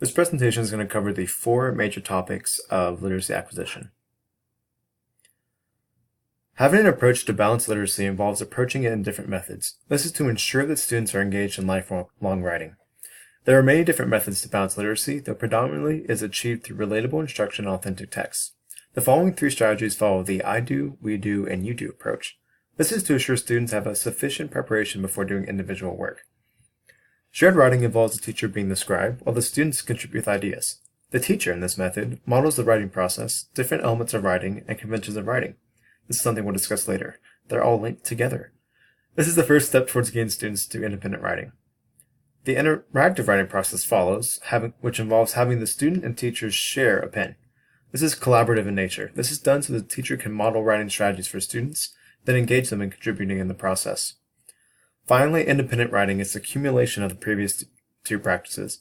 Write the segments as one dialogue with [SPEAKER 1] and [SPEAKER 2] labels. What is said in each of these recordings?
[SPEAKER 1] This presentation is going to cover the four major topics of literacy acquisition. Having an approach to balanced literacy involves approaching it in different methods. This is to ensure that students are engaged in lifelong writing. There are many different methods to balance literacy, though predominantly is achieved through relatable instruction and authentic texts. The following three strategies follow the I do, we do, and you do approach. This is to ensure students have a sufficient preparation before doing individual work. Shared writing involves the teacher being the scribe, while the students contribute with ideas. The teacher, in this method, models the writing process, different elements of writing, and conventions of writing. This is something we'll discuss later. They're all linked together. This is the first step towards getting students to independent writing. The interactive writing process follows, which involves having the student and teachers share a pen. This is collaborative in nature. This is done so the teacher can model writing strategies for students, then engage them in contributing in the process. Finally, independent writing is the accumulation of the previous two practices.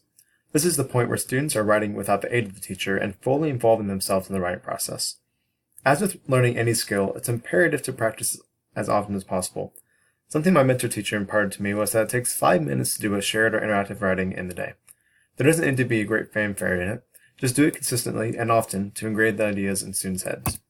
[SPEAKER 1] This is the point where students are writing without the aid of the teacher and fully involving themselves in the writing process. As with learning any skill, it's imperative to practice as often as possible. Something my mentor teacher imparted to me was that it takes 5 minutes to do a shared or interactive writing in the day. There doesn't need to be a great fanfare in it. Just do it consistently and often to engrave the ideas in students' heads.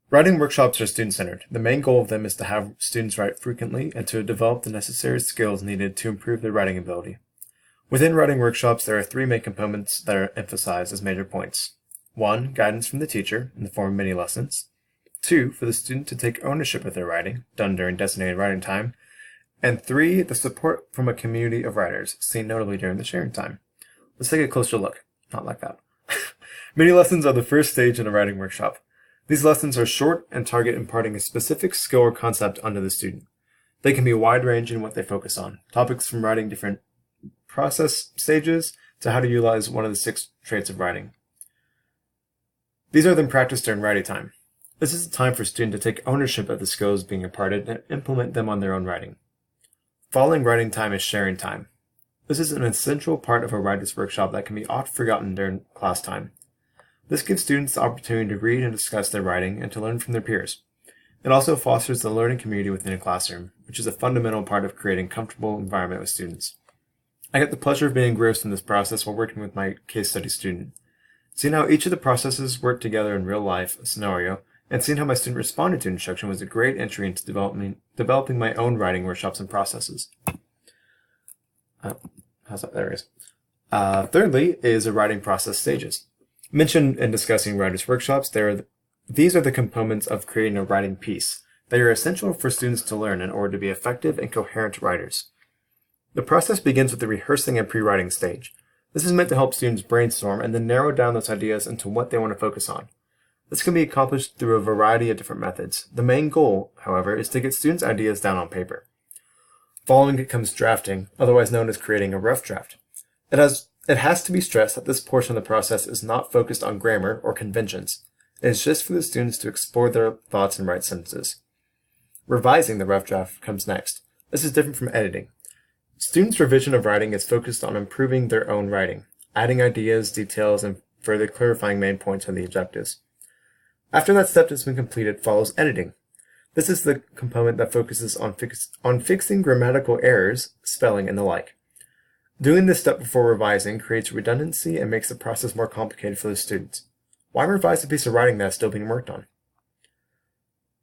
[SPEAKER 1] Writing workshops are student-centered. The main goal of them is to have students write frequently and to develop the necessary skills needed to improve their writing ability. Within writing workshops, there are three main components that are emphasized as major points. 1. Guidance from the teacher in the form of mini lessons. 2. For the student to take ownership of their writing, done during designated writing time. And 3. The support from a community of writers, seen notably during the sharing time. Let's take a closer look. Not like that. Mini lessons are the first stage in a writing workshop. These lessons are short and target imparting a specific skill or concept onto the student. They can be wide-ranging in what they focus on. Topics from writing different process stages to how to utilize one of the 6 traits of writing. These are then practiced during writing time. This is a time for a student to take ownership of the skills being imparted and implement them on their own writing. Following writing time is sharing time. This is an essential part of a writer's workshop that can be often forgotten during class time. This gives students the opportunity to read and discuss their writing and to learn from their peers. It also fosters the learning community within a classroom, which is a fundamental part of creating a comfortable environment with students. I get the pleasure of being engrossed in this process while working with my case study student. Seeing how each of the processes work together in real life scenario, and seeing how my student responded to instruction was a great entry into developing my own writing workshops and processes. There it is. Thirdly is the writing process stages. Mentioned in discussing writers' workshops, these are the components of creating a writing piece. They are essential for students to learn in order to be effective and coherent writers. The process begins with the rehearsing and pre-writing stage. This is meant to help students brainstorm and then narrow down those ideas into what they want to focus on. This can be accomplished through a variety of different methods. The main goal, however, is to get students' ideas down on paper. Following it comes drafting, otherwise known as creating a rough draft. It has to be stressed that this portion of the process is not focused on grammar or conventions. It is just for the students to explore their thoughts and write sentences. Revising the rough draft comes next. This is different from editing. Students' revision of writing is focused on improving their own writing, adding ideas, details, and further clarifying main points of the objectives. After that step has been completed, follows editing. This is the component that focuses on fixing grammatical errors, spelling, and the like. Doing this step before revising creates redundancy and makes the process more complicated for the students. Why revise a piece of writing that is still being worked on?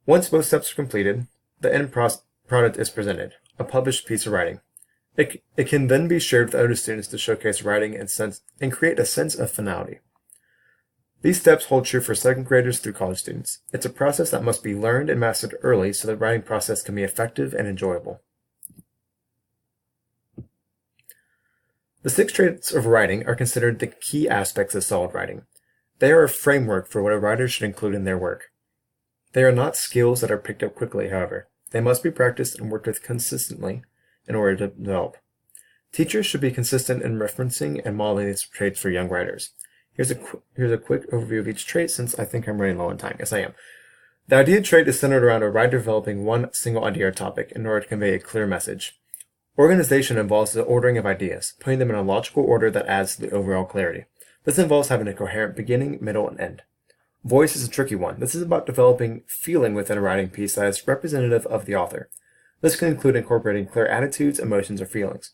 [SPEAKER 1] Once both steps are completed, the end product is presented, a published piece of writing. It can then be shared with other students to showcase writing and create a sense of finality. These steps hold true for second graders through college students. It's a process that must be learned and mastered early so the writing process can be effective and enjoyable. The 6 traits of writing are considered the key aspects of solid writing. They are a framework for what a writer should include in their work. They are not skills that are picked up quickly, however. They must be practiced and worked with consistently in order to develop. Teachers should be consistent in referencing and modeling these traits for young writers. Here's a quick overview of each trait since I think I'm running low on time. Yes, I am. The idea trait is centered around a writer developing one single idea or topic in order to convey a clear message. Organization involves the ordering of ideas, putting them in a logical order that adds to the overall clarity. This involves having a coherent beginning, middle, and end. Voice is a tricky one. This is about developing feeling within a writing piece that is representative of the author. This can include incorporating clear attitudes, emotions, or feelings.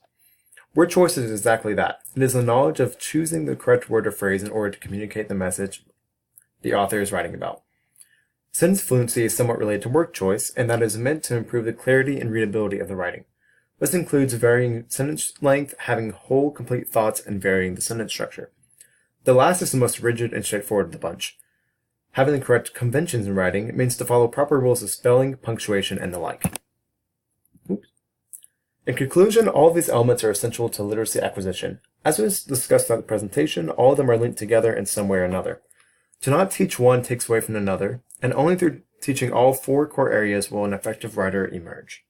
[SPEAKER 1] Word choice is exactly that. It is the knowledge of choosing the correct word or phrase in order to communicate the message the author is writing about. Sentence fluency is somewhat related to word choice, and that is meant to improve the clarity and readability of the writing. This includes varying sentence length, having whole, complete thoughts, and varying the sentence structure. The last is the most rigid and straightforward of the bunch. Having the correct conventions in writing means to follow proper rules of spelling, punctuation, and the like. Oops. In conclusion, all of these elements are essential to literacy acquisition. As was discussed throughout the presentation, all of them are linked together in some way or another. To not teach one takes away from another, and only through teaching all 4 core areas will an effective writer emerge.